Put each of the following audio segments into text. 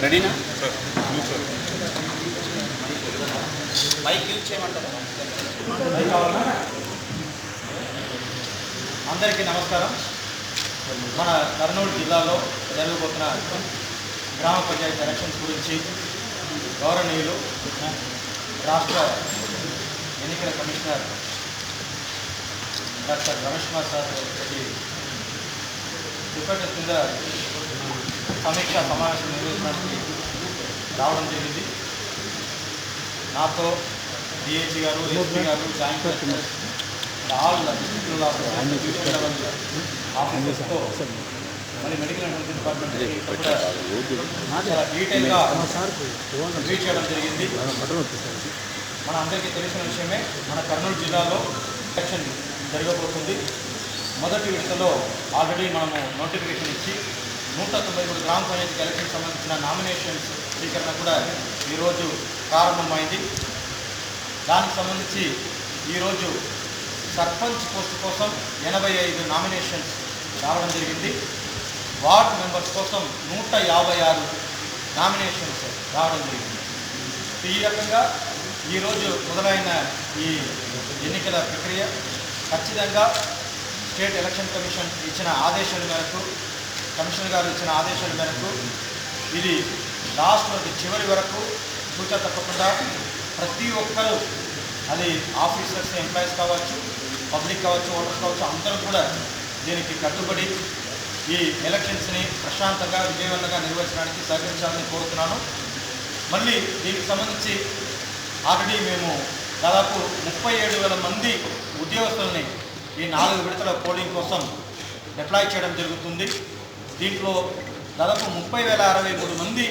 రెడీనా mic use చేయమంటారా? అందరికీ నమస్కారం. మన కర్నూలు జిల్లాలో జరగబోతున్న గ్రామ పంచాయతీ ఎలక్షన్స్ గురించి గౌరవనీయులు రాష్ట్ర ఎన్నికల commissioner doctor Ramesh Kumar sir deputy కింద సమీక్ష సమావేశం నిర్వహించడానికి రావడం జరిగింది. నాతో డిఐజీ గారు, ఎస్పీ గారు, జాయింట్ కలెక్టర్, ఆల్ డిస్ట్రిక్ట్ ఆఫీసర్స్తో మరి మెడికల్ అండ్ హెల్త్ డిపార్ట్మెంట్ కూడా చాలా డీటెయిల్గా రివ్యూ చేయడం జరిగింది. మన అందరికీ తెలిసిన విషయమే, మన కర్నూలు జిల్లాలో ఎలక్షన్ జరగబోతుంది. మొదటి విడతలో ఆల్రెడీ మనము నోటిఫికేషన్ ఇచ్చి 193 గ్రామ పంచాయతీ ఎలక్షన్ సంబంధించిన నామినేషన్స్ స్వీకరణ కూడా ఈరోజు ప్రారంభమైంది. దానికి సంబంధించి ఈరోజు సర్పంచ్ పోస్ట్ కోసం 85 నామినేషన్స్ రావడం జరిగింది. వార్డ్ మెంబర్స్ కోసం 156 నామినేషన్స్ రావడం జరిగింది. ఈ రకంగా ఈరోజు మొదలైన ఈ ఎన్నికల ప్రక్రియ ఖచ్చితంగా స్టేట్ ఎలక్షన్ కమిషన్ ఇచ్చిన ఆదేశాల మేరకు, కమిషనర్ గారు ఇచ్చిన ఆదేశాల మేరకు ఇది లాస్ట్ వరకు చివరి వరకు సూచన తప్పకుండా ప్రతి ఒక్కరూ, అది ఆఫీసర్స్, ఎంప్లాయీస్ కావచ్చు, పబ్లిక్ కావచ్చు, ఓటర్స్ కావచ్చు, అందరూ కూడా దీనికి కట్టుబడి ఈ ఎలక్షన్స్ని ప్రశాంతంగా విజయవంతంగా నిర్వహించడానికి సహకరించాలని కోరుతున్నాను. మళ్ళీ దీనికి సంబంధించి ఆల్రెడీ మేము దాదాపు 37,000 మంది ఉద్యోగస్తుల్ని ఈ 4 విడతల పోలింగ్ కోసం డిప్లాయ్ చేయడం జరుగుతుంది. దీంట్లో దాదాపు 30,063 మంది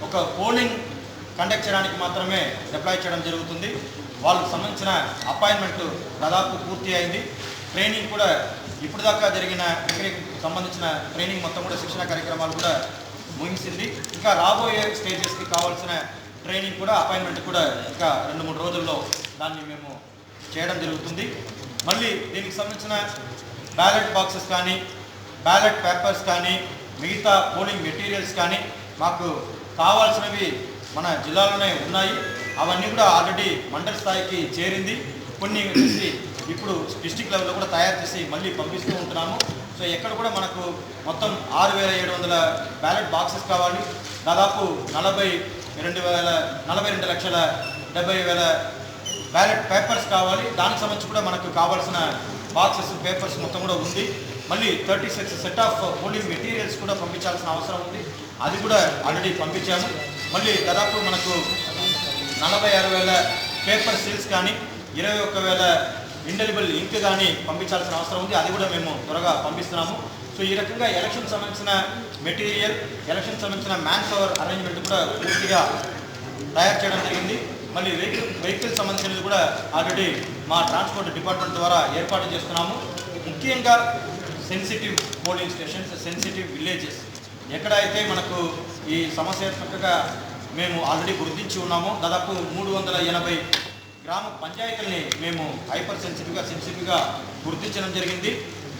ఒక పోలింగ్ కండక్ట్ చేయడానికి మాత్రమే డిప్లాయ్ చేయడం జరుగుతుంది. వాళ్ళకు సంబంధించిన అపాయింట్మెంట్ దాదాపు పూర్తి అయింది. ట్రైనింగ్ కూడా ఇప్పుడు దాకా జరిగిన ప్రక్రియకు సంబంధించిన ట్రైనింగ్ మొత్తం కూడా శిక్షణ కార్యక్రమాలు కూడా ముగిసింది. ఇంకా రాబోయే స్టేజెస్కి కావాల్సిన ట్రైనింగ్ కూడా, అపాయింట్మెంట్ కూడా ఇంకా 2-3 రోజుల్లో దాన్ని మేము చేయడం జరుగుతుంది. మళ్ళీ దీనికి సంబంధించిన బ్యాలెట్ బాక్సెస్ కానీ, బ్యాలెట్ పేపర్స్ కానీ, మిగతా పోలింగ్ మెటీరియల్స్ కానీ మాకు కావాల్సినవి మన జిల్లాలోనే ఉన్నాయి. అవన్నీ కూడా ఆల్రెడీ మండల స్థాయికి చేరింది. కొన్ని వచ్చేసి ఇప్పుడు డిస్ట్రిక్ట్ లెవెల్లో కూడా తయారు చేసి మళ్ళీ పంపిస్తూ ఉంటున్నాము. సో ఎక్కడ కూడా మనకు మొత్తం 6,700 బ్యాలెట్ బాక్సెస్ కావాలి. దాదాపు 42,70,000 బ్యాలెట్ పేపర్స్ కావాలి. దానికి సంబంధించి కూడా మనకు కావాల్సిన బాక్సెస్, పేపర్స్ మొత్తం కూడా ఉంది. మళ్ళీ 36 సెట్ ఆఫ్ పోలింగ్ మెటీరియల్స్ కూడా పంపించాల్సిన అవసరం ఉంది. అది కూడా ఆల్రెడీ పంపించాము. మళ్ళీ దాదాపు మనకు 46,000 పేపర్ సీల్స్ కానీ, 21,000 ఇండెలిబుల్ ఇంక్ కానీ పంపించాల్సిన అవసరం ఉంది. అది కూడా మేము త్వరగా పంపిస్తున్నాము. సో ఈ రకంగా ఎలక్షన్ సంబంధించిన మెటీరియల్, ఎలక్షన్ సంబంధించిన మ్యాన్ పవర్ అరేంజ్మెంట్ కూడా పూర్తిగా తయారు చేయడం జరిగింది. మళ్ళీ వెహికల్ సంబంధించినది కూడా ఆల్రెడీ మా ట్రాన్స్పోర్ట్ డిపార్ట్మెంట్ ద్వారా ఏర్పాటు చేస్తున్నాము. ముఖ్యంగా sensitive polling stations, sensitive villages ఎక్కడైతే మనకు ఈ సమస్యాత్మకంగా మేము ఆల్రెడీ గుర్తించి ఉన్నామో, దాదాపు 380 గ్రామ పంచాయతీలని మేము హైపర్ సెన్సిటివ్గా గుర్తించడం జరిగింది.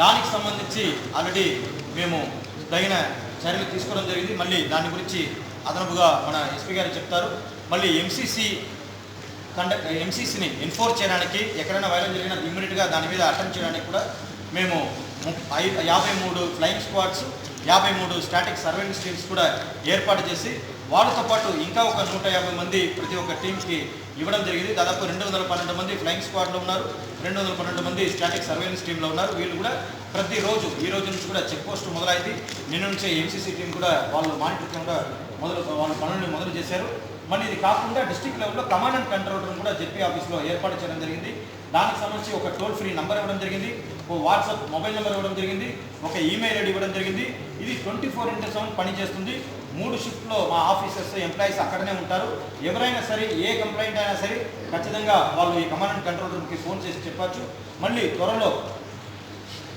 దానికి సంబంధించి ఆల్రెడీ మేము తగిన చర్యలు తీసుకోవడం జరిగింది. మళ్ళీ దాని గురించి అదనపుగా మన ఎస్పీ గారు చెప్తారు. మళ్ళీ ఎంసీసీని ఎన్ఫోర్స్ చేయడానికి, ఎక్కడైనా వైలెన్స్ జరిగినా ఇమ్మీడియట్గా దాని మీద అటెంప్ట్ చేయడానికి కూడా మేము 53 flying squads, 53 static surveillance teams కూడా ఏర్పాటు చేసి వాళ్ళతో పాటు ఇంకా ఒక 150 మంది ప్రతి ఒక్క టీమ్కి ఇవ్వడం జరిగింది. దాదాపు 212 మంది ఫ్లయింగ్ స్క్వాడ్లో ఉన్నారు, 212 మంది స్టాటిక్ సర్వేలెన్స్ టీంలో ఉన్నారు. వీళ్ళు కూడా ప్రతిరోజు, ఈ రోజు నుంచి కూడా చెక్ పోస్ట్ మొదలైంది. నిన్న నుంచే ఎంసీసీ టీం కూడా వాళ్ళు మానిటరింగ్ కూడా వాళ్ళ పనులను మొదలు చేశారు. మళ్ళీ ఇది కాకుండా డిస్ట్రిక్ట్ లెవెల్లో కమాండ్ అండ్ కంట్రోల్ రూమ్ కూడా జెడ్పీ ఆఫీస్లో ఏర్పాటు చేయడం జరిగింది. దానికి సంబంధించి ఒక టోల్ ఫ్రీ నంబర్ ఇవ్వడం జరిగింది, ఒక వాట్సాప్ మొబైల్ నెంబర్ ఇవ్వడం జరిగింది, ఒక ఈమెయిల్ ఐడి ఇవ్వడం జరిగింది. ఇది 24/7 పనిచేస్తుంది. 3 షిఫ్ట్లో మా ఆఫీసర్స్, ఎంప్లాయీస్ అక్కడనే ఉంటారు. ఎవరైనా సరే, ఏ కంప్లైంట్ అయినా సరే ఖచ్చితంగా వాళ్ళు ఈ కమాండ్ అండ్ కంట్రోల్ రూమ్కి ఫోన్ చేసి చెప్పచ్చు. మళ్ళీ త్వరలో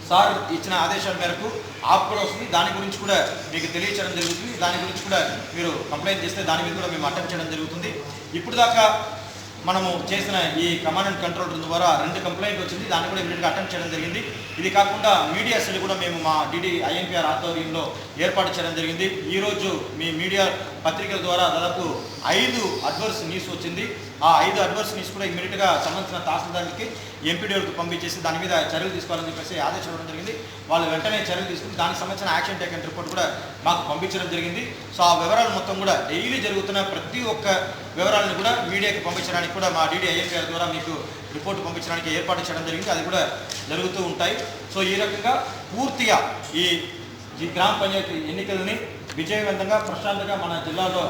సార్ ఇచ్చిన ఆదేశాల మేరకు ఆప్ కూడా వస్తుంది. దాని గురించి కూడా మీకు తెలియచేయడం జరుగుతుంది. దాని గురించి కూడా మీరు కంప్లైంట్ చేస్తే దాని మీద కూడా మేము అటెంప్ట్ చేయడం జరుగుతుంది. ఇప్పుడు దాకా మనము చేసిన ఈ కమాండ్ అండ్ కంట్రోల్ రూమ్ ద్వారా 2 కంప్లైంట్ వచ్చింది. దాన్ని కూడా ఇమీడియట్గా అటెంప్ట్ చేయడం జరిగింది. ఇది కాకుండా మీడియా సెల్ కూడా మేము మా డిడి ఐఎన్పిఆర్ ఆధ్వర్యంలో ఏర్పాటు చేయడం జరిగింది. ఈరోజు మీ మీడియా పత్రికల ద్వారా దాదాపు 5 అడ్వర్స్ న్యూస్ వచ్చింది. ఆ 5 అడ్వర్స్ న్యూస్ కూడా ఇమీడియట్గా సంబంధించిన తహసీల్దార్కి ఎంపీడీఓకి పంపించేసి దాని మీద చర్యలు తీసుకోవాలని చెప్పేసి ఆదేశించడం జరిగింది. వాళ్ళు వెంటనే చర్యలు తీసుకుని దానికి సంబంధించిన యాక్షన్ టేకన్ రిపోర్ట్ కూడా మాకు పంపించడం జరిగింది. సో ఆ వివరాలు మొత్తం కూడా డైలీ జరుగుతున్న ప్రతి ఒక్క వివరాలను కూడా మీడియాకి పంపించడానికి కూడా మా డిడి ఐఎన్పిఆర్ ద్వారా మీకు రిపోర్ట్ పంపించడానికి ఏర్పాటు చేయడం జరిగింది. అది కూడా జరుగుతూ ఉంటాయి. సో ఈ రకంగా పూర్తిగా ఈ గ్రామ పంచాయతీ ఎన్నికలని విజయవంతంగా ప్రశాంతంగా మన జిల్లాలో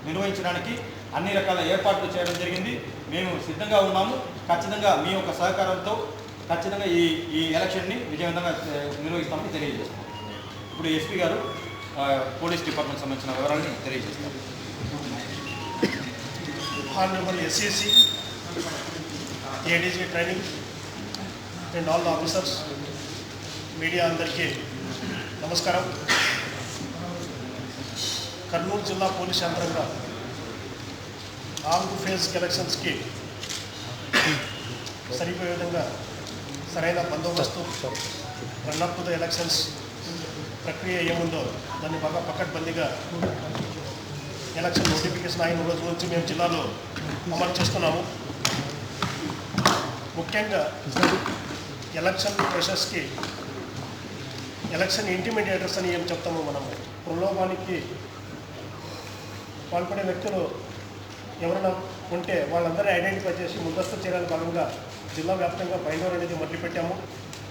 నిర్వహించడానికి అన్ని రకాల ఏర్పాట్లు చేయడం జరిగింది. మేము సిద్ధంగా ఉన్నాము. ఖచ్చితంగా మీ యొక్క సహకారంతో ఖచ్చితంగా ఈ ఎలక్షన్ని విజయవంతంగా నిర్వహిస్తామని తెలియజేస్తాం. ఇప్పుడు ఎస్పీ గారు పోలీస్ డిపార్ట్మెంట్ సంబంధించిన వివరాలని తెలియజేస్తారు. Honorable SAC, ADG training and all the officers, media అందరికీ నమస్కారం. కర్నూలు జిల్లా పోలీస్ యంత్రంగా 4 ఫేజ్ ఎలక్షన్స్కి సరిపోయే విధంగా సరైన బందోబస్తు రన్అప్ టు ద ఎలక్షన్స్ ప్రక్రియ ఏముందో దాన్ని బాగా పకడ్బందీగా ఎలక్షన్ నోటిఫికేషన్ అయిన రోజు నుంచి మేము జిల్లాలో అమలు చేస్తున్నాము. ముఖ్యంగా ఎలక్షన్ ప్రాసెస్కి ఎలక్షన్ ఇంటిమిడియేటర్స్ అని ఏం చెప్తామో మనము ప్రలోభానికి పాల్పడే వ్యక్తులు ఎవరైనా ఉంటే వాళ్ళందరినీ ఐడెంటిఫై చేసి ముందస్తు చర్యల భాగంగా జిల్లా వ్యాప్తంగా బైండోర్ అనేది మొదలుపెట్టాము.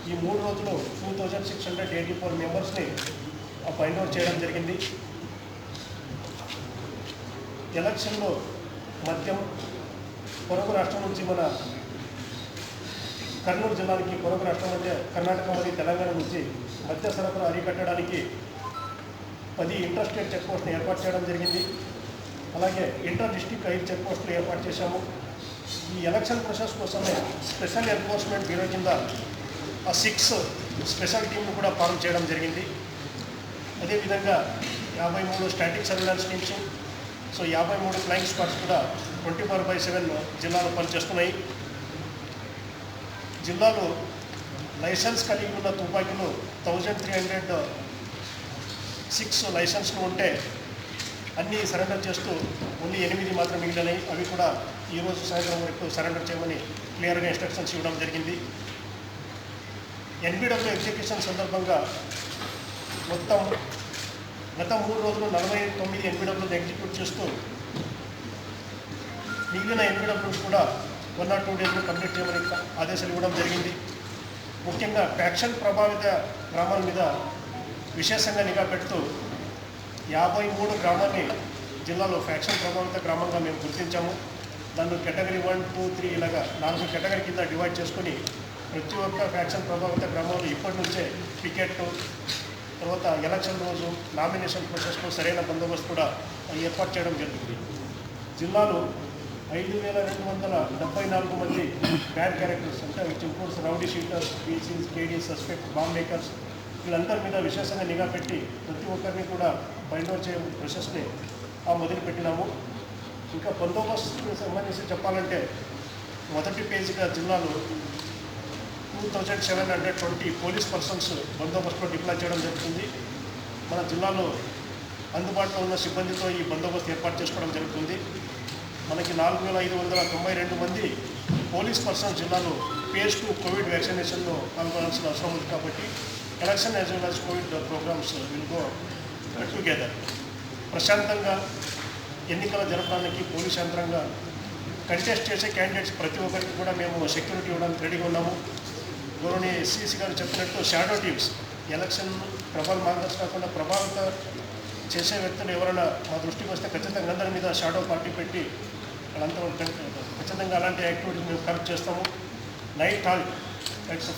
ఈ 3 రోజులు 2684 మెంబర్స్ని బైండోర్ చేయడం జరిగింది. ఎలక్షన్లో మద్యం పొరుగు రాష్ట్రం నుంచి మన కర్నూలు జిల్లానికి పొరుగు రాష్ట్రం అంటే కర్ణాటక మరియు తెలంగాణ నుంచి మద్య సరఫరా అరికట్టడానికి 10 ఇంటర్ స్టేట్ చెక్ పోస్టులు ఏర్పాటు చేయడం జరిగింది. అలాగే ఇంటర్ డిస్ట్రిక్ట్ 5 చెక్ పోస్టులు ఏర్పాటు చేశాము. ఈ ఎలక్షన్ ప్రాసెస్ కోసమే స్పెషల్ ఎన్ఫోర్స్మెంట్ బ్యూరో కింద 6 స్పెషల్ టీంను కూడా ఫామ్ చేయడం జరిగింది. అదేవిధంగా 53 static surveillance teams, so 53 flying squads కూడా 24/7 జిల్లాలో పనిచేస్తున్నాయి. జిల్లాలో లైసెన్స్ కలిగి ఉన్న తుపాకీలు 1306 లైసెన్స్లు ఉంటే అన్నీ సరెండర్ చేస్తూ ఓన్లీ 8 మాత్రం మిగిలినాయి. అవి కూడా ఈరోజు సాయంత్రం వరకు సరెండర్ చేయమని క్లియర్గా ఇన్స్ట్రక్షన్స్ ఇవ్వడం జరిగింది. ఎన్బిడబ్ల్యూ ఎగ్జిక్యూషన్ సందర్భంగా మొత్తం గత 3 రోజులు 49 ఎన్బిడబ్ల్యూని ఎగ్జిక్యూట్ చేస్తూ మిగిలిన ఎన్బిడబ్ల్యూస్ కూడా 1 or 2 డేస్లో కంప్లీట్ చేయమని ఆదేశాలు ఇవ్వడం జరిగింది. ముఖ్యంగా ఫ్యాక్షన్ ప్రభావిత గ్రామాల మీద విశేషంగా నిఘా పెడుతూ 53 గ్రామాన్ని జిల్లాలో ఫ్యాక్షన్ ప్రభావిత గ్రామంగా మేము గుర్తించాము. దాన్ని కేటగిరీ 1, 2, 3 ఇలాగా 4 కేటగిరీ కింద డివైడ్ చేసుకొని ప్రతి ఒక్క ఫ్యాక్షన్ ప్రభావిత గ్రామంలో ఇప్పటి నుంచే పికెట్, తర్వాత ఎలక్షన్ రోజు నామినేషన్ ప్రాసెస్లో సరైన బందోబస్తు కూడా ఏర్పాటు చేయడం జరుగుతుంది. జిల్లాలో 5274 మంది బ్యాడ్ క్యారెక్టర్స్ అంటే which includes rowdy sheeters, PCs, KDs, suspect, bomb makers వీళ్ళందరి మీద విశేషంగా నిఘా పెట్టి ప్రతి ఒక్కరిని కూడా బైండోర్ చేయడం ప్రాసెస్ని మొదలుపెట్టినాము. ఇంకా బందోబస్తుకి సంబంధించి చెప్పాలంటే మొదటి పేజీగా జిల్లాలో 2720 పోలీస్ పర్సన్స్ బందోబస్తులో డిప్లాయ్ చేయడం జరుగుతుంది. మన జిల్లాలో అందుబాటులో ఉన్న సిబ్బందితో ఈ బందోబస్తు ఏర్పాటు చేసుకోవడం జరుగుతుంది. మనకి 4592 మంది పోలీస్ పర్సన్స్ జిల్లాలో phase 2 కోవిడ్ వ్యాక్సినేషన్లో పాల్గొనాల్సిన అవసరం ఉంది. కాబట్టి election as well as Covid programs will go together. ప్రశాంతంగా ఎన్నికలు జరపడానికి పోలీస్ యంత్రంగా కంటెస్ట్ చేసే క్యాండిడేట్స్ ప్రతి ఒక్కరికి కూడా మేము సెక్యూరిటీ ఇవ్వడానికి రెడీగా ఉన్నాము. గౌరవనీయ ఎస్సీసీ గారు చెప్పినట్టు షాడో టీమ్స్ ఎలక్షన్ మార్గదర్శి కాకుండా ప్రభావిత చేసే వ్యక్తులు ఎవరైనా మా దృష్టికి వస్తే ఖచ్చితంగా అందరి మీద షాడో పార్టీ పెట్టి వాళ్ళంతా ఖచ్చితంగా అలాంటి యాక్టివిటీస్ మేము కరెక్ట్ చేస్తాము. Night halt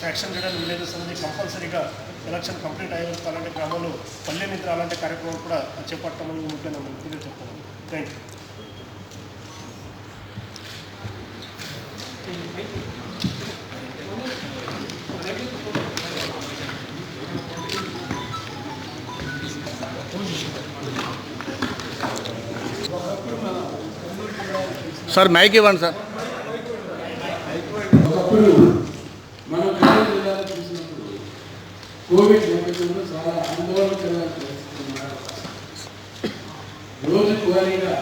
faction leader villages అనేది కంపల్సరీగా ఎలక్షన్ కంప్లీట్ అయ్యే అలాంటి గ్రామాలు పల్లె నిద్ర అలాంటి కార్యక్రమం కూడా చేపడతామని ముఖ్యంగా మేము తెలియజేస్తాము. Thank you. సార్ మైక్ ఇవ్వండి సార్. ఇప్పుడు మనం కర్నూలు జిల్లాలో చూసినప్పుడు కోవిడ్ నేపథ్యంలో చాలా ఆందోళనకరమైన పరిస్థితులు ఉన్నారు. రోజుకు వారీగా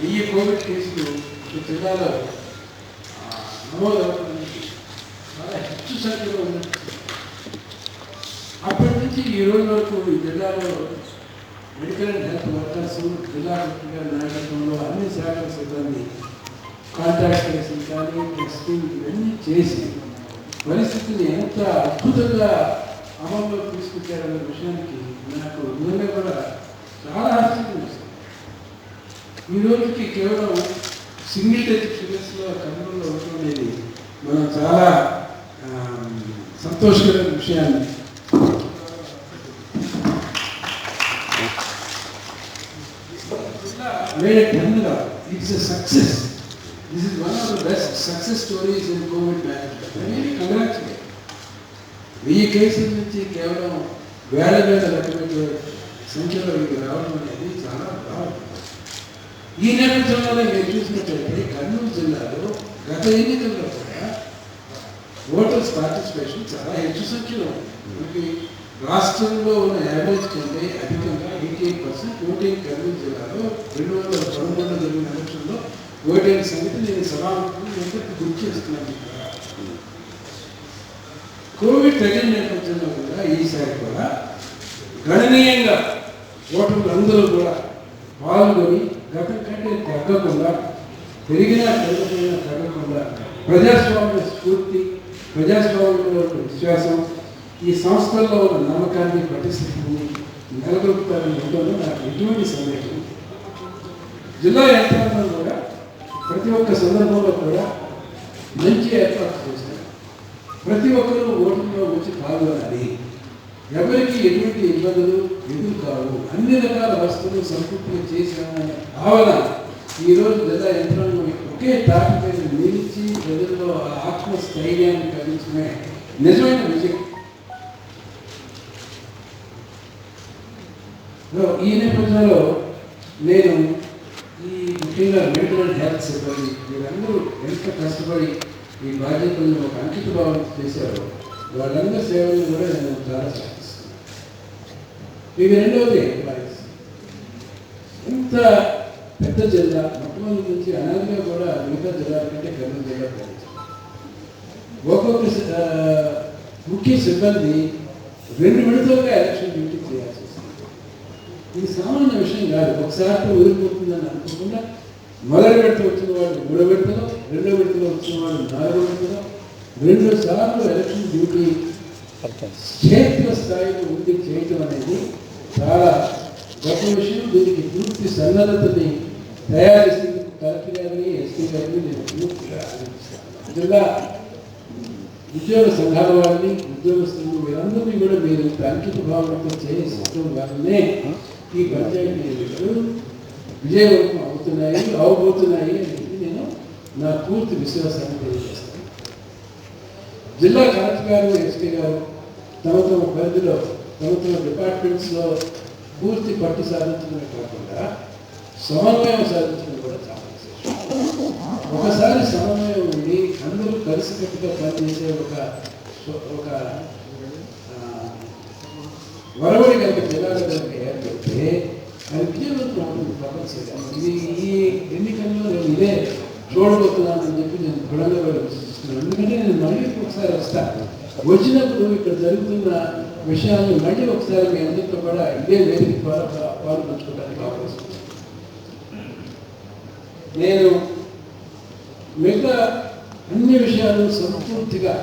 1000 కోవిడ్ కేసులు ఈ జిల్లాలో నమోదవడానికి చాలా హెచ్చు సంఖ్యలో ఉన్నట్టు. అప్పటి నుంచి ఈ రోజు వరకు ఈ జిల్లాలో మెడికల్ అండ్ హెల్త్ వర్కర్స్, జిల్లా కలెక్టర్ గారి నాయకత్వంలో అన్ని శాఖల సిబ్బంది కాంటాక్ట్ ట్రేసింగ్ కానీ టెస్టింగ్ ఇవన్నీ చేసి పరిస్థితిని ఎంత అద్భుతంగా అమల్లో తీసుకొచ్చారనే విషయానికి నాకు నిజంగా కూడా చాలా ఆశ్చర్యం వస్తుంది. ఈ రోజుకి కేవలం సింగిల్ డిజిట్ ఫిగర్స్లో కర్నూలులో ఉండేది మనం చాలా సంతోషకరమైన విషయాన్ని made a turnaround. It's a success. This is one of the best success stories in COVID management. I really congratulate. 1000 కేసుల నుంచి కేవలం వేల రకమైన సంఖ్యలో ఇది రావడం అనేది చాలా బాగుంది. ఈ నేపథ్యంలోనే మీరు చూసినట్లయితే కర్నూలు జిల్లాలో గత ఎన్నికల్లో కూడా ఓటర్స్ పార్టిసిపేషన్ చాలా హెచ్చు సంఖ్యలో ఉంది. రాష్ట్రంలో ఉన్న యావరేజ్ కంటే అధికంగా 88% ఓటింగ్ కర్నూలు జిల్లాలో 2013 జరిగిన ఎలక్షన్లో ఓటింగ్ సంగతి నేను సభాముఖంగా గుర్తు చేస్తున్నాను. కోవిడ్ తగిన నేపథ్యంలో కూడా ఈసారి కూడా గణనీయంగా ఓటర్లు అందరూ కూడా పాల్గొని గతం కంటే తగ్గకుండా పెరిగినా తగ్గకుండా ప్రజాస్వామ్య స్ఫూర్తి, ప్రజాస్వామ్యంలో విశ్వాసం, ఈ సంస్థల్లో ఉన్న నమ్మకాన్ని పటిష్టతని నెలకొల్పుతారని ఉండడంలో నాకు ఎటువంటి సందేహం. జిల్లా యంత్రాంగం కూడా ప్రతి ఒక్క సందర్భంలో కూడా మంచి ఏర్పాటు చేశారు. ప్రతి ఒక్కరూ ఓటులో వచ్చి పాల్గొనాలి, ఎవరికి ఎటువంటి ఇబ్బందులు ఎదురు కావు, అన్ని రకాల వస్తువులు సంతృప్తిగా చేశామనే భావన ఈరోజు జిల్లా యంత్రాంగం ఒకే తాటిపై నిలిచి ప్రజల్లో ఆత్మస్థైర్యాన్ని కలిగించడమే నిజమైన విజయం. ఈ నేపథ్యంలో నేను ఈ ముఖ్యంగా మెడికల్ అండ్ హెల్త్ సిబ్బంది వీరందరూ ఎంత కష్టపడి ఈ బాధ్యతలను ఒక అంకిత భావం చేశారో వాళ్ళందరి సేవలను కూడా నేను చాలా సాధిస్తున్నాను. ఇవి రెండవది ఎంప్లాయీస్. ఎంత పెద్ద జిల్లా మొట్టమొదటి నుంచి అనాదిగా కూడా మిగతా జిల్లాల కంటే కర్నూలు జిల్లా పోయింది. ఒక్కొక్క ముఖ్య సిబ్బంది 2 విడతలుగా ఎలక్షన్ డ్యూటీ చేయాల్సి వస్తుంది. ఇది సామాన్య విషయం కాదు. ఒకసారి వదిలిపోతుందని అనుకోకుండా మొదటి విడత వచ్చిన వాళ్ళు 3వ విడతలో, 2వ విడతలో వచ్చిన వాళ్ళు 4వ విడతలో 2 సార్లు ఎలక్షన్ డ్యూటీ క్షేత్ర స్థాయిలో ఉండి చేయటం అనేది చాలా గొప్ప విషయం. దీనికి పూర్తి సన్నద్ధతని తయారు చేసి కలెక్టర్ గారిని, ఎస్పీ గారిని నేను పూర్తిగా ఆలోచిస్తాను. జిల్లా ఉద్యోగ సంఘాల వారిని, ఉద్యోగస్తులు వీరందరినీ కూడా మీరు అంకిత భావంతో చేయడం వల్లనే ఈ పంచాయతీ ఎన్నికలు విజయవంతం అవబోతున్నాయి అనేది నేను నా పూర్తి విశ్వాసాన్ని తెలియజేస్తాను. జిల్లా కలెక్టర్ గారు, ఎస్పీ గారు తమ పరిధిలో తమ డిపార్ట్మెంట్స్లో పూర్తి పట్టు సాధించడమే కాకుండా సమన్వయం సాధించడం కూడా చాలా విశేషం. ఒకసారి సమన్వయం ఉండి అందరూ కలిసికట్టుగా పనిచేసే ఒక వరవడి కనుక జిల్లాలో కనుక ఏర్పడితే అది విజయవంతం అవుతుంది తప్పనిసరిగా. ఇది ఈ ఎన్నికల్లో నేను ఇదే చూడబోతున్నానని చెప్పి నేను దృఢంగా విశ్వసిస్తున్నాను. ఎందుకంటే నేను మళ్ళీ ఒకసారి వస్తాను. వచ్చినప్పుడు ఇక్కడ జరుగుతున్న విషయాన్ని మళ్ళీ ఒకసారి మీ అందరితో కూడా ఇదే వేదిక ద్వారా పాల్పంచుకోవడానికి అవకాశం. నేను మిగతా అన్ని విషయాలు సంతృప్తిగా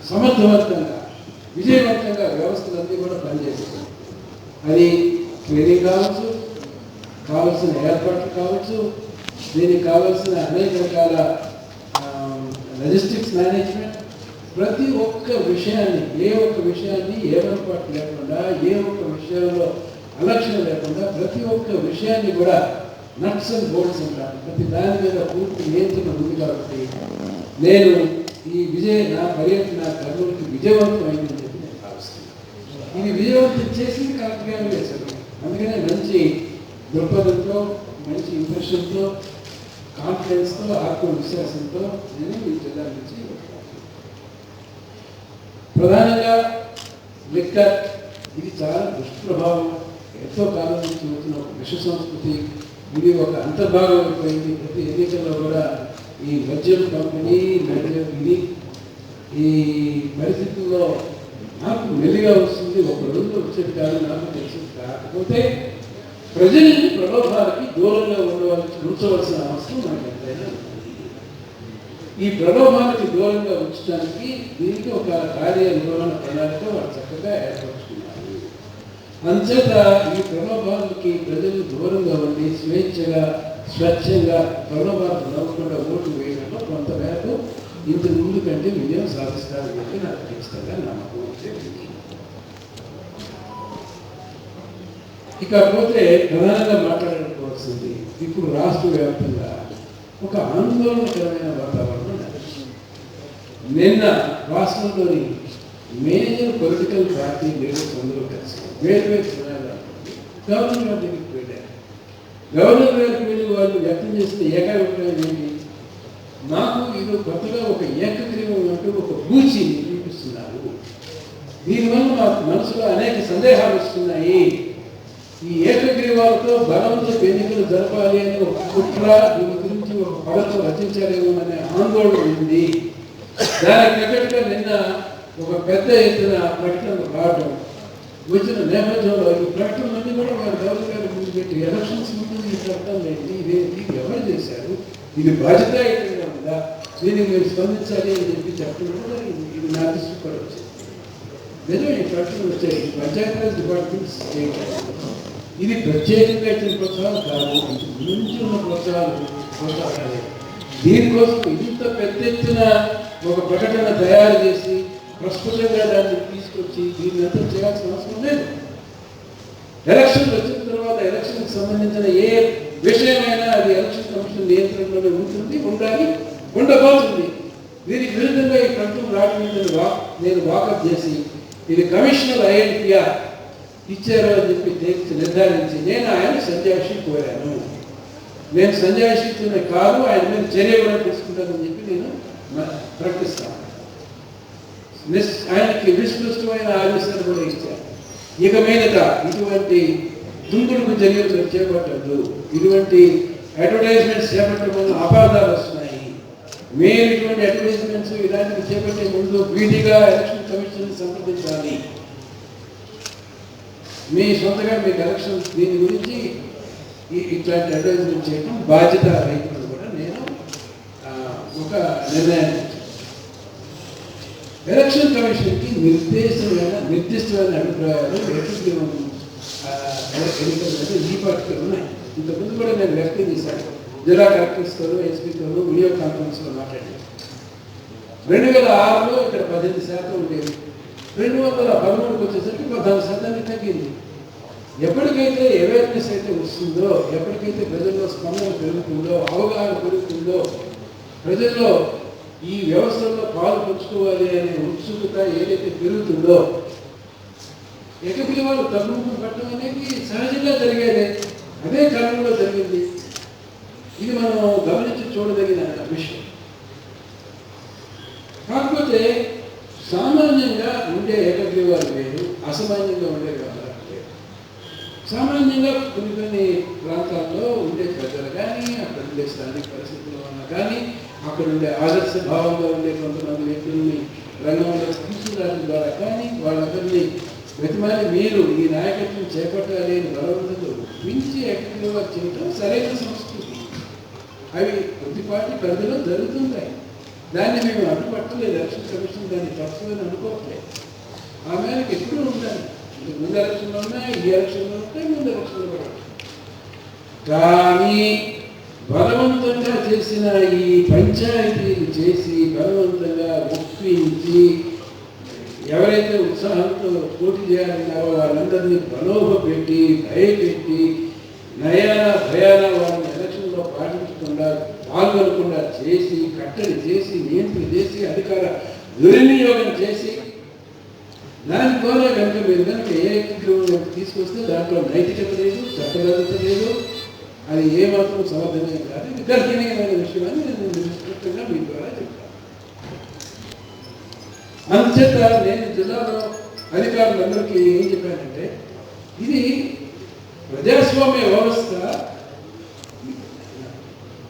సమర్థవంతంగా విజయవంతంగా వ్యవస్థలన్నీ కూడా పనిచేస్తాయి. అది ట్రైనింగ్ కావచ్చు, కావాల్సిన ఏర్పాట్లు కావచ్చు, దీనికి కావాల్సిన అనేక రకాల లాజిస్టిక్స్ మేనేజ్మెంట్, ప్రతి ఒక్క విషయాన్ని ఏ ఏర్పాటు లేకుండా, ఏ ఒక్క విషయంలో అలక్ష్యం లేకుండా ప్రతి ఒక్క విషయాన్ని కూడా నట్స్ అండ్ బోల్ట్స్ అంటారు. ప్రతి దాని మీద పూర్తి నియంత్రణ ఉంది. కాబట్టి నేను నా పర్యటన కర్నూలుకి విజయవంతం అయిందని చెప్పి నేను భావిస్తున్నాను. ఇది విజయవంతం చేసింది కలెక్టర్ గారు చేశారు. అందుకనే మంచి దృక్పథంతో, మంచి ఇంప్రెషన్తో కాన్ఫిడెన్స్తో ఆత్మవిశ్వాసంతో నేను ఈ జిల్లా నుంచి ప్రధానంగా లిక్కర్ ఇది చాలా దుష్ప్రభావం, ఎంతో కాలం నుంచి వచ్చిన ఒక విష సంస్కృతి. ఇది ఒక అంతర్భాగం అయిపోయింది. ప్రతి ఎన్నికల్లో కూడా ఈ మద్యం కంపెనీ ఇది ఈ పరిస్థితుల్లో నాకు మెల్లిగా వస్తుంది, ఒక రోజులో వచ్చేది కాదు, నాకు తెలిసింది. కాకపోతే ప్రజల్ని ప్రలోభాలకి దూరంగా ఉంచవలసిన అవసరం మనకు ఎంతైనా ఉంది. ఈ ప్రలోభాలకి దూరంగా ఉంచడానికి దీనికి ఒక కార్యనిర్వహణ ప్రణాళిక వాళ్ళు చక్కగా ఏర్పరుచుకున్నారు. అంచేత ఈ ప్రలోభాలకి ప్రజలు దూరంగా ఉండి స్వచ్ఛంగా ప్రలోభాలు నవ్వకుండా ఓటు వేయడంలో కొంత మేరకు ఇంత ముందు కంటే విజయం సాధిస్తారని చెప్పి నాకు ఖచ్చితంగా నమ్మకం ఉంది. ఇకపోతే ప్రధానంగా మాట్లాడుకోవాల్సింది ఇప్పుడు రాష్ట్ర వ్యాప్తంగా ఒక ఆందోళనకరమైన వాతావరణం నడుస్తుంది. నిన్న రాష్ట్రంలోని మేజర్ పొలిటికల్ పార్టీ లీడర్స్ అందరూ కలిసి వేరు గవర్నర్ గారి దగ్గరికి వెళ్ళారు. గవర్నర్ గారికి వెళ్ళి వాళ్ళు వ్యక్తం చేసిన ఏకాభిప్రాయం ఏంటి? నాకు ఇది కొత్తగా ఒక ఏకగ్రీవం అంటూ ఒక బూచిని చూపిస్తున్నారు. దీనివల్ల మా మనసులో అనేక సందేహాలు వస్తున్నాయి. ఈ ఏకగ్రీవాలతో బలవంతపు ఎన్నికలు జరపాలి అని ఒక కుట్ర, దీని గురించి ఒక పడతో రచించారేమో అనే ఆందోళన ఉంది. దానికి తగ్గట్టుగా నిన్న ఒక పెద్ద ఎత్తున ప్రకటనలు రావడం వచ్చిన నేపథ్యంలో ఈ ప్రకటనలన్నీ కూడా వారి గవర్నర్ గారి ముందు పెట్టి ఎలక్షన్స్ ముందు ఈ ప్రకటనలు ఏంటి, ఇది ఎవరు చేశారు, ఇది బాధ్యతాయుతంగా ఉందా, దీనికి మీరు స్పందించాలి అని చెప్పి చెప్పడం కూడా ఇది నా దృష్టి కూడా వచ్చింది. నిజమే ఈ ప్రకటనలు వచ్చాయి. పంచాయతీరాజ్ డిపార్ట్మెంట్స్ ఇది ప్రత్యేకంగా ఇచ్చిన ప్రోత్సాహం కాదు, నుంచి ఉన్న ప్రోత్సాహాలు. దీనికోసం ఇంత పెద్ద ఎత్తున ఒక ప్రకటన తయారు చేసి ప్రస్ఫుటంగా దాన్ని తీసుకొచ్చి దీన్ని అంతా చేయాల్సిన అవసరం లేదు. ఎలక్షన్లు వచ్చిన తర్వాత ఎలక్షన్కి సంబంధించిన ఏ విషయమైనా అది ఎలక్షన్ కమిషన్ నియంత్రణలోనే ఉంటుంది, ఉండాలి, ఉండబోతుంది. దీనికి విరుద్ధంగా ఈ ప్రకటన రావడం నేను వాకప్ చేసి ఇది కమిషనర్ ఐడెంటిటీఆర్ ఇచ్చారు అని చెప్పి తేల్చి నిర్ధారించి నేను ఆయన సంజాయిషి కోరాను. నేను సంజాయిషితోనే కాదు, ఆయన మీద చర్య కూడా తీసుకుంటానని చెప్పి నేను ప్రకటిస్తాను. ఆయనకి విస్పష్టమైన ఆదేశాలు కూడా ఇచ్చారు. ఇక మీదట ఇటువంటి దుందుడుకు చర్యలు చేపట్టద్దు, ఇటువంటి అడ్వర్టైజ్మెంట్స్ చేపట్టడం వల్ల అపార్థాలు వస్తున్నాయి. మీరు ఇటువంటి అడ్వర్టైజ్మెంట్స్ ఇలాంటివి చేపట్టే ముందు వీటిగా ఎలక్షన్ కమిషన్ సంప్రదించాలి. మీ సొంతగా మీకు ఎలక్షన్ దీని గురించి ఇట్లాంటి అడ్వర్టైజ్మెంట్ చేయడం బాధ్యత రైతులు కూడా నేను ఒక నిర్ణయం. ఎలక్షన్ కమిషన్కి నిర్దిష్టమైన అభిప్రాయాలు ఎన్నికల ఈ పార్టీలో ఉన్నాయి. ఇంతకుముందు కూడా నేను వ్యక్తం చేశాను. జిల్లా కలెక్టర్స్తో ఎస్పీతో వీడియో కాన్ఫరెన్స్లో మాట్లాడాను. 2006లో ఇక్కడ 18% ఉండేది, 2013కి వచ్చేసరికి 14% తగ్గింది. ఎప్పటికైతే అవేర్నెస్ అయితే వస్తుందో, ఎప్పటికైతే ప్రజల్లో స్పందన పెరుగుతుందో, అవగాహన పెరుగుతుందో, ప్రజల్లో ఈ వ్యవస్థలో పాలు పంచుకోవాలి అనే ఉత్సుకత ఏదైతే పెరుగుతుందో, ఏకగ్రీవాలు తగ్గుముఖం పట్టడం అనేది సహజంగా జరిగేదే. అదే కాలంలో జరిగింది. ఇది మనం గమనించి చూడదగిన విషయం. కాకపోతే సామాన్యంగా ఉండే ఏకగ్రీవాలు వేరు, అసామాన్యంగా ఉండే వ్యవహారాలు వేరు. సామాన్యంగా కొన్ని ప్రాంతాల్లో ఉండే ప్రజలు కానీ, అక్కడ ఉండే స్థానిక పరిస్థితుల వల్ల కానీ, అక్కడ ఉండే ఆదర్శ భావంగా ఉండే కొంతమంది వ్యక్తుల్ని రంగంలో తీసుకురావడం ద్వారా కానీ, వాళ్ళందరినీ ప్రతిమాని మీరు ఈ నాయకత్వం చేపట్టాలి అని బలవంతంతో మించి ఏకగ్రీవాలు చేయడం సరైన సంస్కృతి. అవి కొద్దిపాటి పరిధిలో జరుగుతుంటాయి. దాన్ని మేము అడ్డుపట్టలేదు. ఎలక్షన్ కమిషన్ దాన్ని తప్పదని అనుకోవట్లేదు. ఆ మేరకు ఎప్పుడూ ఉండాలి. ముందు ఎలక్షన్లో ఉన్నాయి, ఈ ఎలక్షన్లో ఉంటాయి, ముందు ఎలక్షన్లో కూడా. కానీ బలవంతంగా చేసిన ఈ పంచాయతీలు చేసి బలవంతంగా ఒప్పించి ఎవరైతే ఉత్సాహంతో పోటీ చేయాలన్నారో వాళ్ళందరినీ ప్రలోభ పెట్టి, భయపెట్టి, భయాన వాళ్ళని ఎలక్షన్లో పాల్గొనకుండా చేసి, కట్టడి చేసి, నియంత్రణ చేసి, అధికార దుర్వినియోగం చేసి, దాని ద్వారా కనుక మీరు కనుక ఏ ఏకగ్రీవం తీసుకొస్తే దాంట్లో నైతికత లేదు, చట్టబద్ధత లేదు, అది ఏమాత్రం సమర్థనీయం కాదు, ఇది గర్హనీయమైన విషయం అని నేను నిష్కృతంగా మీ ద్వారా చెప్తాను. అందుచేత నేను జిల్లాలో అధికారులందరికీ ఏం చెప్పానంటే, ఇది ప్రజాస్వామ్య వ్యవస్థ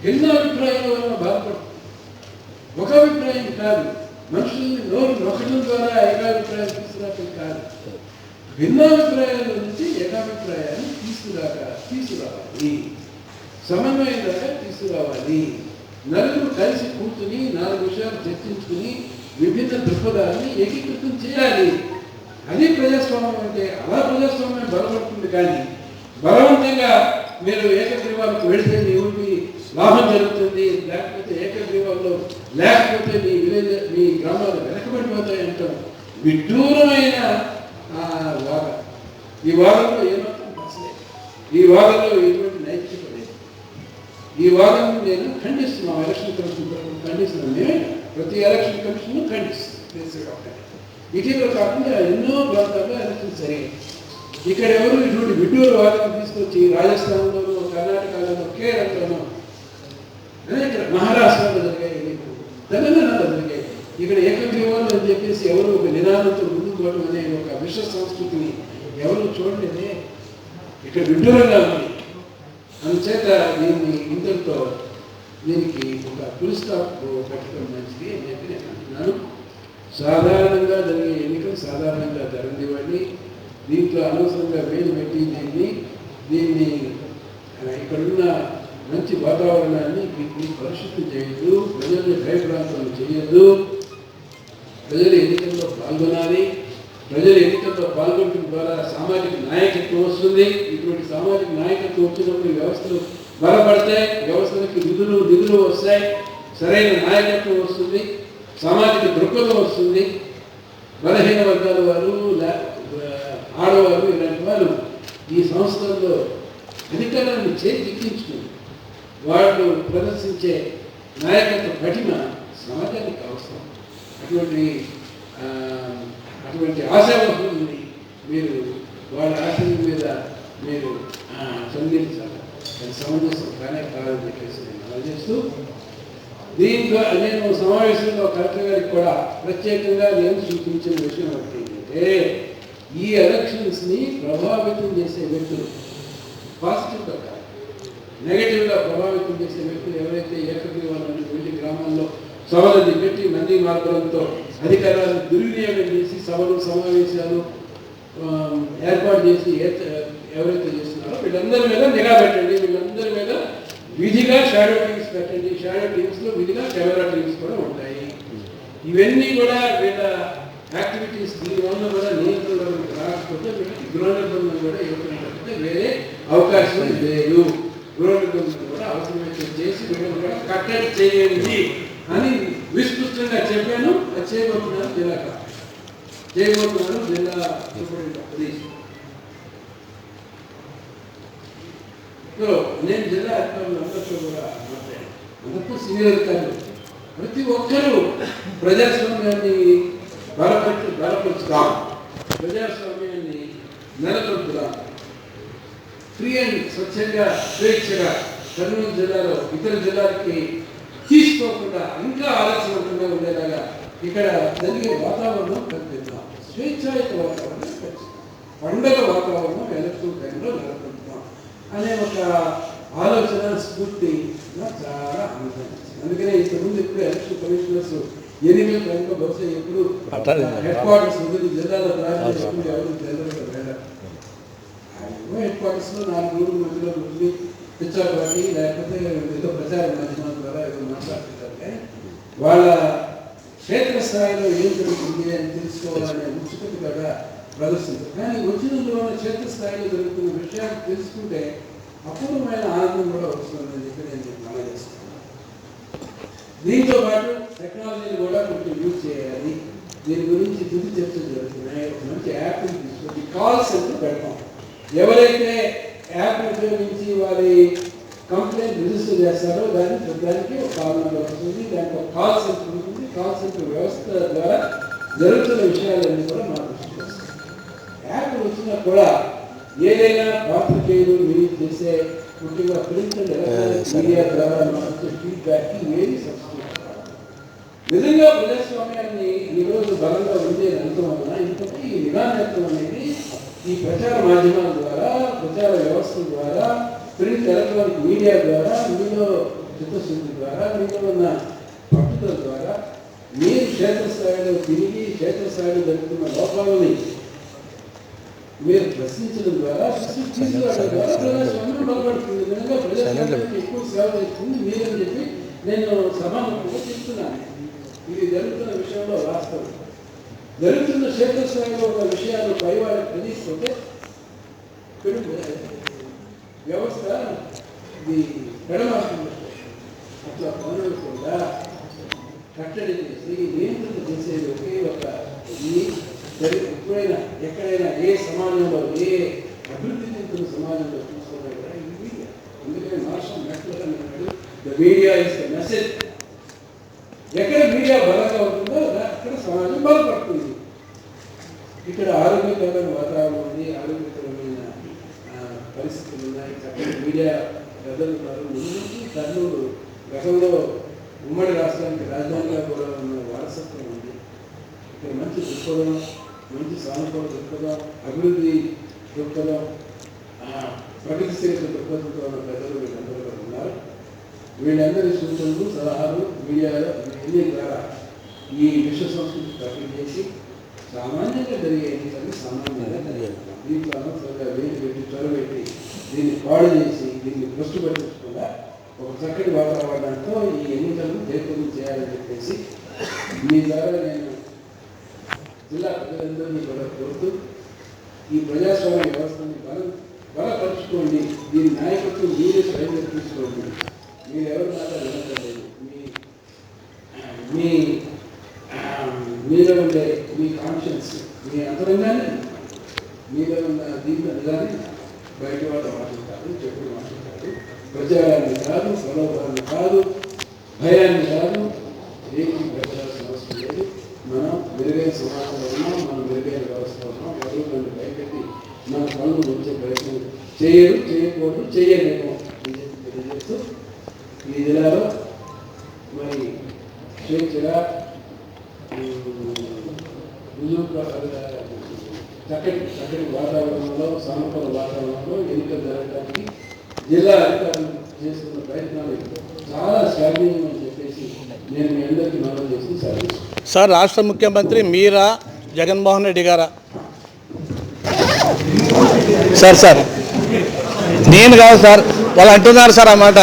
భిన్న అభిప్రాయాల వలన బాధపడుతుంది, ఒక అభిప్రాయం కాదు. మనుషుల్ని నోరు నొక్కడం ద్వారా ఏకాభిప్రాయం తీసుకురావడం కాదు, భిన్నాభిప్రాయాల నుంచి ఏకాభిప్రాయాన్ని తీసుకురావాలి, సమన్వయం దాకా తీసుకురావాలి. నలుగురు కలిసి కూర్చుని 4 విషయాలు చర్చించుకుని విభిన్న దృక్పథాన్ని ఏకీకృతం చేయాలి. అది ప్రజాస్వామ్యం అంటే. అలా ప్రజాస్వామ్యం బలపడుతుంది. కానీ బలవంతంగా మీరు ఏకగ్రీవాలకు వెళితే మీ ఊరికి లాభం జరుగుతుంది, లేకపోతే ఏకగ్రీవాల్లో లేకపోతే మీ విలేజ్ మీ గ్రామాలు వెనకబడిపోతాయి అంటాం విడ్డూరమైన వాదన. ఈ వాదనలో ఏమాత్రం నచ్చలేదు, ఈ వాదనలో ఎటువంటి నైతికత లేదు. ఈ వాదనను నేను ఖండిస్తున్నాం. ఎలక్షన్ కమిషన్ ఖండిస్తున్నాం. మేమే ప్రతి ఎలక్షన్ కమిషన్ ఖండిస్తున్నాం. ఇటీవల కాకుండా ఎన్నో ప్రాంతాల్లో ఎలక్షన్ జరిగాయి. ఇక్కడ ఎవరు ఇటువంటి విడ్డూరు వాదన తీసుకొచ్చి రాజస్థాన్లోనూ, కర్ణాటకలోనూ, కేరళలోనూ, అనేక మహారాష్ట్రలో జరిగాయి, తెలంగాణలో జరిగాయి. ఇక్కడ ఏకగ్రీవాలు అని చెప్పేసి ఎవరు ఒక నినాదంతో ముందుకు పోవడం అనే ఒక విశ్వ సంస్కృతిని ఎవరు చూడలేదే. ఇక్కడ విడ్డూరంగా ఉంది. అందుచేత ఇంతటితో దీనికి ఒక ఫుల్ స్టాప్ పెట్టడం మంచిది అని చెప్పి నేను అంటున్నాను. సాధారణంగా జరిగే ఎన్నికలు సాధారణంగా జరగనివ్వండి. దీంట్లో అనవసరంగా వేలు పెట్టి దీన్ని ఇక్కడున్న మంచి వాతావరణాన్ని వీటిని పరిశుద్ధి చేయొద్దు, ప్రజల్ని భయప్రాంతం చేయొద్దు. ప్రజలు ఎన్నికల్లో పాల్గొనాలి. ప్రజలు ఎన్నికల్లో పాల్గొనడం ద్వారా సామాజిక నాయకత్వం వస్తుంది. ఇటువంటి సామాజిక నాయకత్వం వచ్చినప్పుడు వ్యవస్థలు బలపడతాయి, వ్యవస్థలకి నిధులు వస్తాయి, సరైన నాయకత్వం వస్తుంది, సామాజిక దృక్పథం వస్తుంది. బలహీన వర్గాల వారు, ఆడవారు, ఇలాంటి వారు ఈ సంస్థల్లో అధికారాన్ని చేజిక్కించుకుని వాళ్ళు ప్రదర్శించే నాయకత్వ పటిమ సమాజానికి అవసరం. అటువంటి ఆశావాహుల్ని మీరు వాళ్ళ ఆశయం మీద మీరు సంధించాలి. అది సమంజసం కానే కాదని చెప్పేసి నేను ఆలోచిస్తూ దీంట్లో నేను సమావేశంలో కలెక్టర్ గారికి కూడా ప్రత్యేకంగా నేను సూచించిన విషయం ఏంటంటే, ఈ ఎలక్షన్స్ని ప్రభావితం చేసే వ్యక్తులు, పాజిటివ్గా కాదు నెగటివ్గా ప్రభావితం చేసే వ్యక్తులు ఎవరైతే ఏకగ్రీవాలను వెళ్ళి గ్రామాల్లో సభలని పెట్టి మంది మార్గాలతో అధికారాలను దుర్వినియోగం చేసి సభలు సమావేశాలు ఏర్పాటు చేసి ఎవరైతే చేస్తున్నారో వీళ్ళందరి మీద నిఘా పెట్టండి. వీళ్ళందరి మీద విధిగా షాడో టీమ్స్ పెట్టండి. షాడో టీమ్స్లో విధిగా కెమెరా టీమ్స్ కూడా ఉంటాయి. ఇవన్నీ కూడా వీళ్ళ యాక్టివిటీస్ దీనివల్ల కూడా నియంత్రణలోకి రాకపోతే వీళ్ళకి గృహ నిర్బంధం కూడా ఇవ్వకపోతే వేరే అవకాశం లేదు. గృహ నిర్బంధం కూడా అవసరమైతే చేసి వీళ్ళని కూడా కట్టడి చేయండి అని విస్తృతంగా చెప్పాను. అది చేయబోతున్నాను జిల్లా సూపరింటెండెంట్. సో నేను జిల్లా అధికారులందరితో కూడా మాట్లాడాను. అందరితో సీనియర్ అధికారులు ప్రతి ఒక్కరూ ప్రజాస్వామ్యాన్ని బలపరుచుదాం, ప్రజాస్వామ్యాన్ని నెలకొల్పుదాం. ఫ్రీ అండ్ స్వచ్ఛంగా స్వేచ్ఛగా కర్నూలు జిల్లాలో ఇతర జిల్లాలకి తీసుకోకుండా ఇంకా ఆలస్యవంతంగా ఉండేలాగా ఇక్కడ జరిగే వాతావరణం కల్పిద్దాం. స్వేచ్ఛాయుత వాతావరణం కల్పిద్దాం. పండగ వాతావరణం ఎలక్షన్ టైంలో నెలకొల్పుదాం అనే ఒక ఆలోచన స్ఫూర్తి నాకు చాలా ఆనందించింది. అందుకనే ఇంతకుముందు ఎప్పుడు ఎలక్షన్ కమిషనర్స్ ఎన్నికల టైంలో బహుశా ఎప్పుడు హెడ్ క్వార్టర్స్ ఉంటుంది జిల్లాలో ప్రారంభించుకుంటే ఎవరు జనరల్గా వెళ్ళారు. హెడ్ క్వార్టర్స్లో 4 ఊరు మధ్యలో ఉంది పిచ్చాపాటి, లేకపోతే ఏదో ప్రచార మాధ్యమాల ద్వారా ఏదో మాట్లాడుతుంటారు. కానీ వాళ్ళ క్షేత్రస్థాయిలో ఏం జరుగుతుంది అని తెలుసుకోవాలనే ఉత్సుకత కూడా ప్రదర్శించారు. కానీ వచ్చినందులో క్షేత్రస్థాయిలో జరుగుతున్న విషయాలు తెలుసుకుంటే అపూర్వమైన ఆనందం కూడా వస్తుందని చెప్పి నేను మనం చేస్తున్నాను. దీంతో పాటు టెక్నాలజీని కూడా కొంచెం యూజ్ చేయాలి. దీని గురించి తుది చర్చలు జరుగుతున్నాయి. ఒక మంచి యాప్ని తీసుకొని కాల్ సెంటర్ పెడతాం. ఎవరైతే యాప్ని ఉపయోగించి వారి కంప్లైంట్ రిజిస్టర్ చేస్తారో దానికి ఒక కాల్ నెంబర్ వస్తుంది, దానికి ఒక కాల్ సెంటర్ ఉంటుంది. కాల్ సెంటర్ వ్యవస్థ ద్వారా జరుగుతున్న విషయాలన్నీ కూడా మనం దృష్టి వస్తాయి. యాప్ వచ్చినా కూడా ఏదైనా పాత్రికేయులు మీరు చేసే ముఖ్యంగా ప్రింట్ అండ్ ఎలక్ట్రానిక్ మీడియా ద్వారా వచ్చే ఫీడ్బ్యాక్కి ఏది సబ్స్టిట్యూట్ కాదు. నిజంగా ప్రజాస్వామ్యాన్ని ఈరోజు బలంగా ఉండే అంతం వలన ఇంతకీ ఈ నిరానేత్వం అనేది ఈ ప్రచార మాధ్యమాల ద్వారా, ప్రచార వ్యవస్థల ద్వారా, ప్రింట్ ఎలక్ట్రానిక్ మీడియా ద్వారా, మీలో చిత్తశుద్ధి ద్వారా, మీలో ఉన్న పట్టుదల ద్వారా మీరు క్షేత్రస్థాయిలో తిరిగి క్షేత్రస్థాయిలో జరుగుతున్న లోపాలని మీరు ప్రశ్నించడం ద్వారా ప్రజాస్వామ్యం బలపడుతుంది. నిజంగా ప్రజాస్వామ్యానికి ఎక్కువ సేవ చేస్తుంది మీరని చెప్పి నేను సభాముఖంగా చెప్తున్నాను. ఇది జరుగుతున్న విషయంలో వాస్తవం. జరుగుతున్న క్షేత్రస్థాయిలో ఉన్న విషయాలు పైవారికి తెలియకపోతే వ్యవస్థ ఇది పెడమార్పులు అట్లా పనులుకుండా కట్టడి చేసి నియంత్రణ చేసేది ఒకే ఒక ఎప్పుడైనా ఎక్కడైనా ఏ సమాజంలో ఏ అభివృద్ధి చెందుతున్న సమాజంలో చూసుకున్నా కూడా ఈ మీడియా. అందుకని మార్షల్ మెక్లెరన్ అన్నాడు, the media is the message. ఎక్కడ మీడియా బలంగా ఉంటుందో అక్కడ సమాజం బలపడుతుంది. ఇక్కడ ఆరోగ్యకరమైన వాతావరణం ఉంది, ఆరోగ్యకరమైన పరిస్థితులు ఉన్నాయి. చక్కటి మీడియా ప్రజలు ఉన్నారు. ముందు కర్నూలు గతంలో ఉమ్మడి రాష్ట్రానికి రాజధానిగా కూడా ఉన్న వారసత్వం ఉంది. ఇక్కడ మంచి దృక్పథం, మంచి సానుకూల దృక్పథం, అభివృద్ధి దృక్పథం, ప్రగతిశీల దృక్పథంతో ఉన్న ప్రజలు వీళ్ళందరూ కూడా ఉన్నారు. వీళ్ళందరి సూచనలు, సలహాలు మీడియాలో ఇవన్నీ ద్వారా ఈ విశ్వ సంస్కృతి కట్టడి చేసి సామాన్యంగా జరిగే ఎన్నికలు సామాన్యంగా జరుగుతున్నాం. దీంట్లో అనవసరంగా వేలు పెట్టి చొరబెట్టి దీన్ని పాడు చేసి దీన్ని దృష్టిపట్టించకుండా ఒక చక్కటి వాతావరణంతో ఈ ఎన్నికలను జయప్రదం చేయాలని చెప్పేసి మీ ద్వారా నేను జిల్లా ప్రజలందరినీ కూడా కోరుతూ ఈ ప్రజాస్వామ్య వ్యవస్థని బలపరుచుకోండి. దీని నాయకత్వం మీరే స్వయంగా తీసుకోండి. మీరు ఎవరు మాట్లాడలేదు. మీలో ఉండే మీ కాన్షియన్స్, మీ అంతరంగానే మీలో ఉన్న దీంట్లో నిజాన్ని బయట వాళ్ళు మాట్లాడతారు, చెప్పుడు మాట్లాడతారు. ప్రచారాన్ని కాదు, ప్రలోభాన్ని కాదు, భయాన్ని కాదు, దేనికి భయపడాల్సిన అవసరం లేదు. మనం మెరుగైన సమాజంలో ఉన్నాం, మనం మెరుగైన వ్యవస్థలో ఉన్నాం. ఎవరు నన్ను భయపెట్టి మన పనులు వచ్చే ప్రయత్నం చేయరు, చేయకూడదు, చేయలేము అని చెప్పి తెలియజేస్తూ ఈ జిల్లాలో మరి స్వేచ్ఛగా చక్కటి వాతావరణంలో, సానుకూల వాతావరణంలో ఎన్నికలు జరగడానికి జిల్లా అధికారులు చేస్తున్న ప్రయత్నాలు చాలా శ్లాఘనీయం అని చెప్పేసి నేను మీ అందరికీ మనవి చేసి సాధిస్తాను. సార్, రాష్ట్ర ముఖ్యమంత్రి మీరా, జగన్మోహన్ రెడ్డి గారా? సార్ నేను కాదు సార్, వాళ్ళు అంటున్నారు సార్ ఆ మాట.